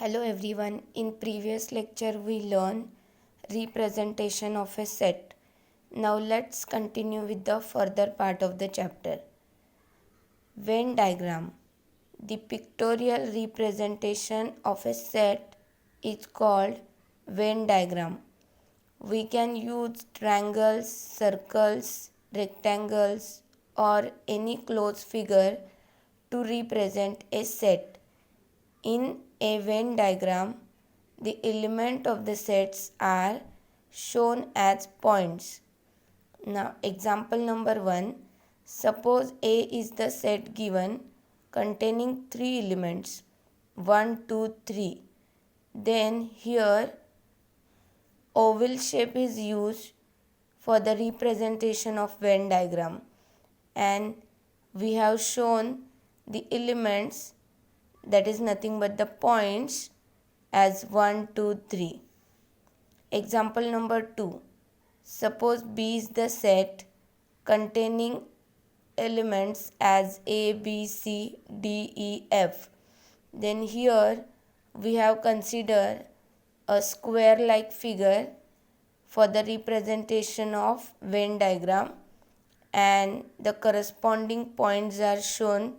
Hello everyone. In previous lecture we learned representation of a set. Now let's continue with the further part of the chapter. Venn diagram. The pictorial representation of a set is called Venn diagram. We can use triangles, circles, rectangles or any closed figure to represent a set. In a Venn diagram, the elements of the sets are shown as points. Now, example number 1. Suppose A is the set given containing 3 elements 1, 2, 3. Then here oval shape is used for the representation of Venn diagram, and we have shown the elements, that is nothing but the points, as 1, 2, 3. Example number 2. Suppose B is the set containing elements as A, B, C, D, E, F. Then here we have considered a square like figure for the representation of Venn diagram, and the corresponding points are shown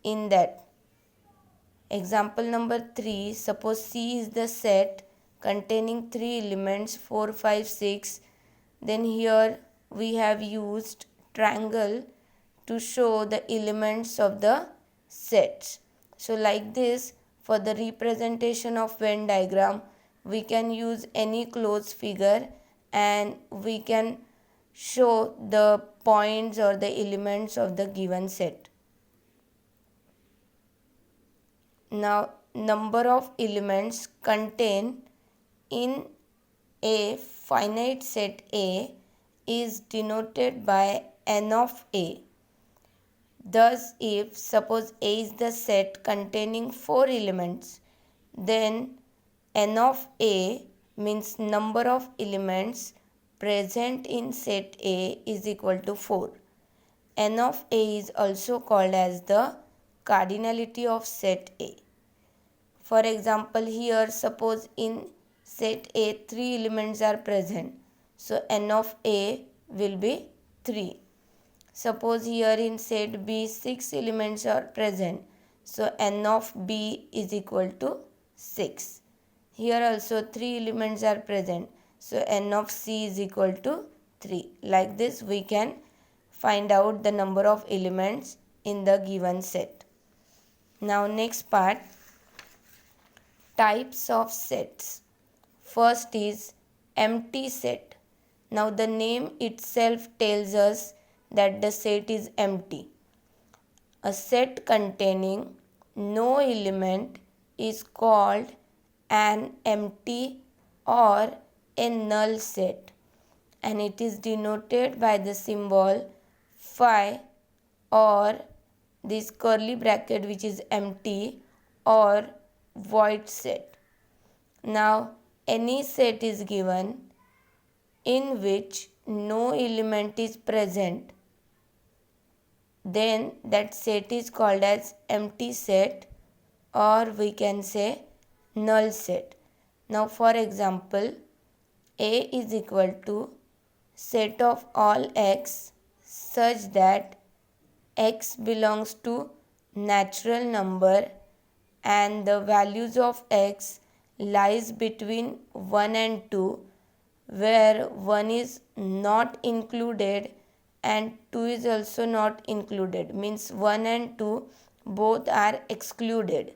in that. Example number 3. Suppose C is the set containing 3 elements 4, 5, 6. Then here we have used triangle to show the elements of the sets. So like this, for the representation of Venn diagram, we can use any closed figure and we can show the points or the elements of the given set. Now, number of elements contained in a finite set A is denoted by n of A. Thus, if suppose A is the set containing 4 elements, then n of A means number of elements present in set A is equal to 4. N of A is also called as the cardinality of set A. For example, here suppose in set A 3 elements are present, so n of A will be 3. Suppose here in set B 6 elements are present, so n of B is equal to 6. Here also 3 elements are present, so n of C is equal to 3. Like this we can find out the number of elements in the given set. Now next part, types of sets. First is empty set. Now the name itself tells us that the set is empty. A set containing no element is called an empty or a null set, and it is denoted by the symbol phi or this curly bracket which is empty or void set. Now any set is given in which no element is present, then that set is called as empty set, or we can say null set. Now for example, A is equal to set of all x such that x belongs to natural number and the values of x lies between 1 and 2, where 1 is not included and 2 is also not included, means 1 and 2 both are excluded.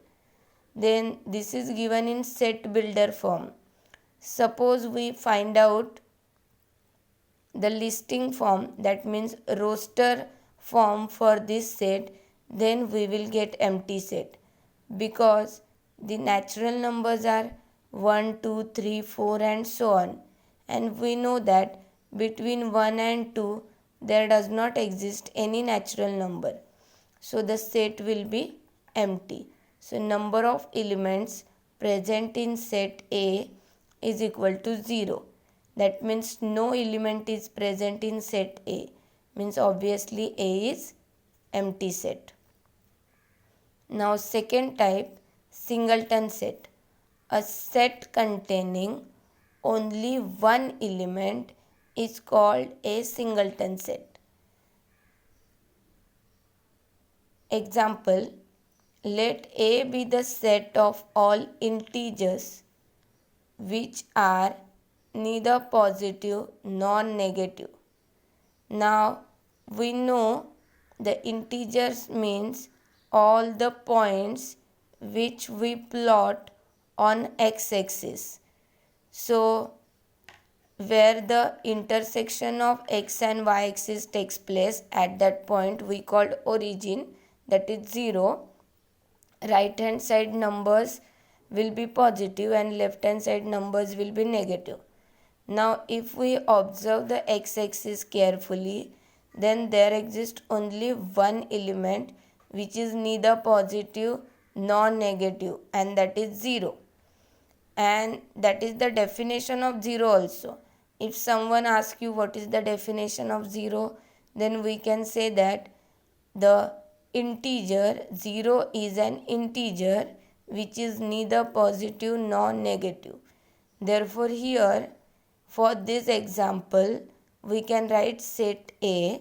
Then this is given in set builder form. Suppose we find out the listing form, that means roster form for this set, then we will get empty set, because the natural numbers are 1, 2, 3, 4 and so on, and we know that between 1 and 2 there does not exist any natural number, so the set will be empty. So number of elements present in set A is equal to 0. That means no element is present in set A, means obviously A is empty set. Now second type, singleton set. A set containing only one element is called a singleton set. Example, let A be the set of all integers which are neither positive nor negative. Now we know the integers means all the points which we plot on x-axis. So where the intersection of x and y axis takes place, at that point we called origin, that is 0. Right hand side numbers will be positive and left hand side numbers will be negative. Now if we observe the x-axis carefully, then there exists only one element which is neither positive nor negative, and that is 0. And that is the definition of 0 also. If someone asks you what is the definition of 0, then we can say that the integer 0 is an integer which is neither positive nor negative. Therefore here, for this example, we can write set A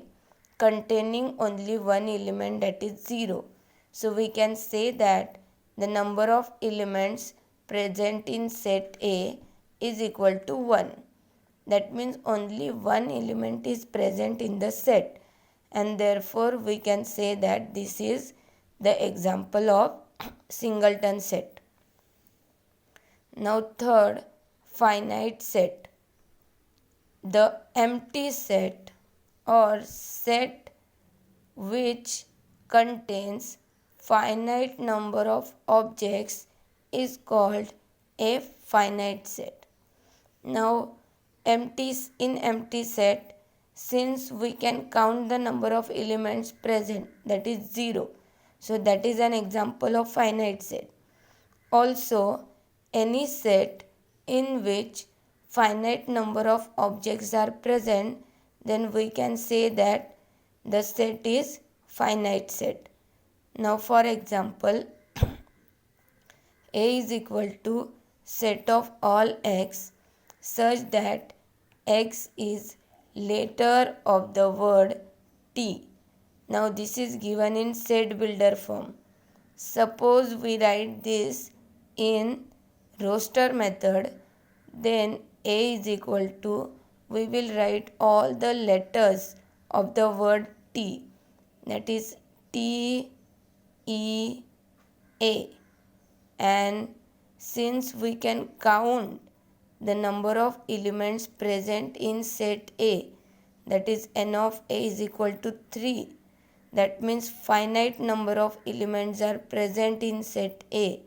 containing only one element, that is 0. So we can say that the number of elements present in set A is equal to 1. That means only one element is present in the set, and therefore we can say that this is the example of singleton set. Now third, finite set. The empty set or set which contains finite number of objects is called a finite set. Now in empty set, since we can count the number of elements present, that is 0, so that is an example of finite set. Also, any set in which finite number of objects are present, then we can say that the set is finite set. Now for example, A is equal to set of all x such that x is letter of the word T. Now this is given in set builder form. Suppose we write this in roster method, then A is equal to, we will write all the letters of the word T, that is T, E, A. And since we can count the number of elements present in set A, that is n of A is equal to 3. That means finite number of elements are present in set A,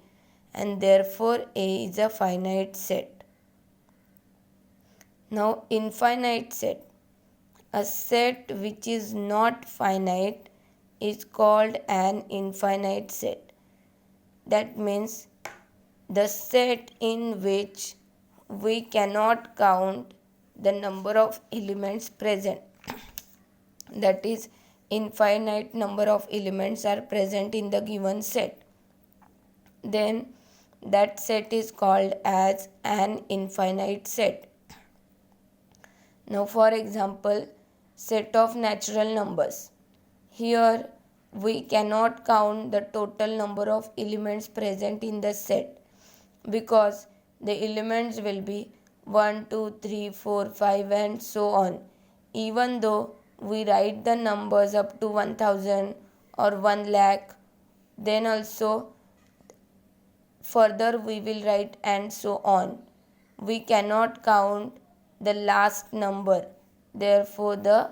and therefore A is a finite set. Now infinite set. A set which is not finite is called an infinite set. That means the set in which we cannot count the number of elements present. That is, infinite number of elements are present in the given set. Then that set is called as an infinite set. Now for example, set of natural numbers. Here we cannot count the total number of elements present in the set, because the elements will be 1, 2, 3, 4, 5 and so on. Even though we write the numbers up to 1000 or 1 lakh, then also further we will write and so on. We cannot count the last number. Therefore the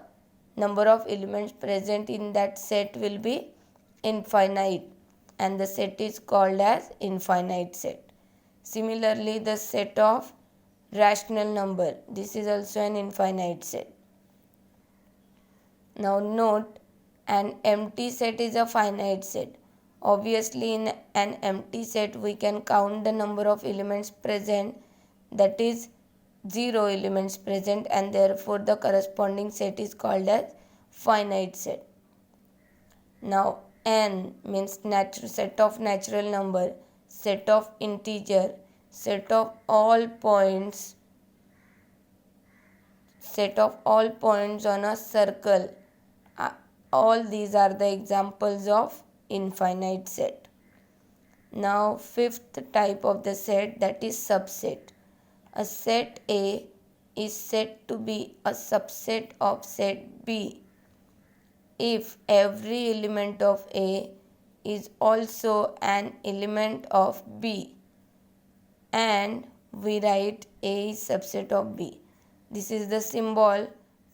number of elements present in that set will be infinite, and the set is called as infinite set. Similarly, the set of rational number, this is also an infinite set. Now note, an empty set is a finite set. Obviously in an empty set we can count the number of elements present, that is 0 elements present, and therefore the corresponding set is called as finite set. Now n means set of natural number, set of integer, set of all points on a circle. All these are the examples of infinite set. Now fifth type of the set, that is subset. A set A is said to be a subset of set B if every element of A is also an element of B and we write A is subset of B. This is the symbol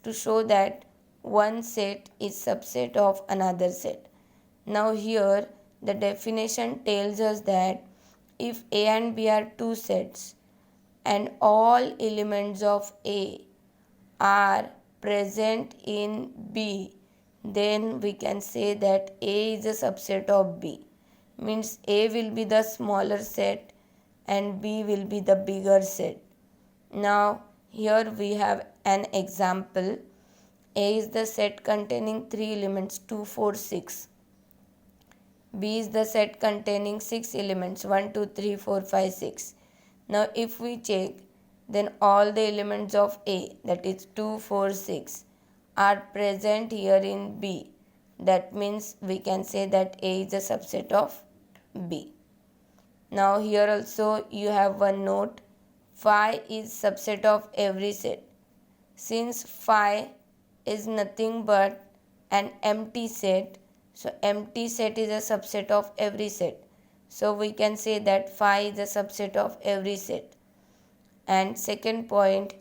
to show that one set is subset of another set. Now here the definition tells us that if A and B are two sets and all elements of A are present in B, then we can say that A is a subset of B. Means A will be the smaller set and B will be the bigger set. Now here we have an example. A is the set containing 3 elements 2, 4, 6. B is the set containing 6 elements 1, 2, 3, 4, 5, 6. Now if we check, then all the elements of A, that is 2, 4, 6, are present here in B. That means we can say that A is a subset of B. Now here also you have one note. Phi is subset of every set. Since phi is nothing but an empty set, so empty set is a subset of every set. So we can say that phi is a subset of every set. And second point,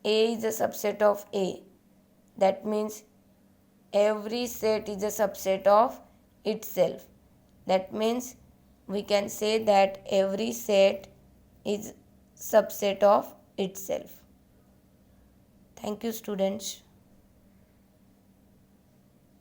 A is a subset of A. That means every set is a subset of itself. That means we can say that every set is subset of itself. Thank you, students.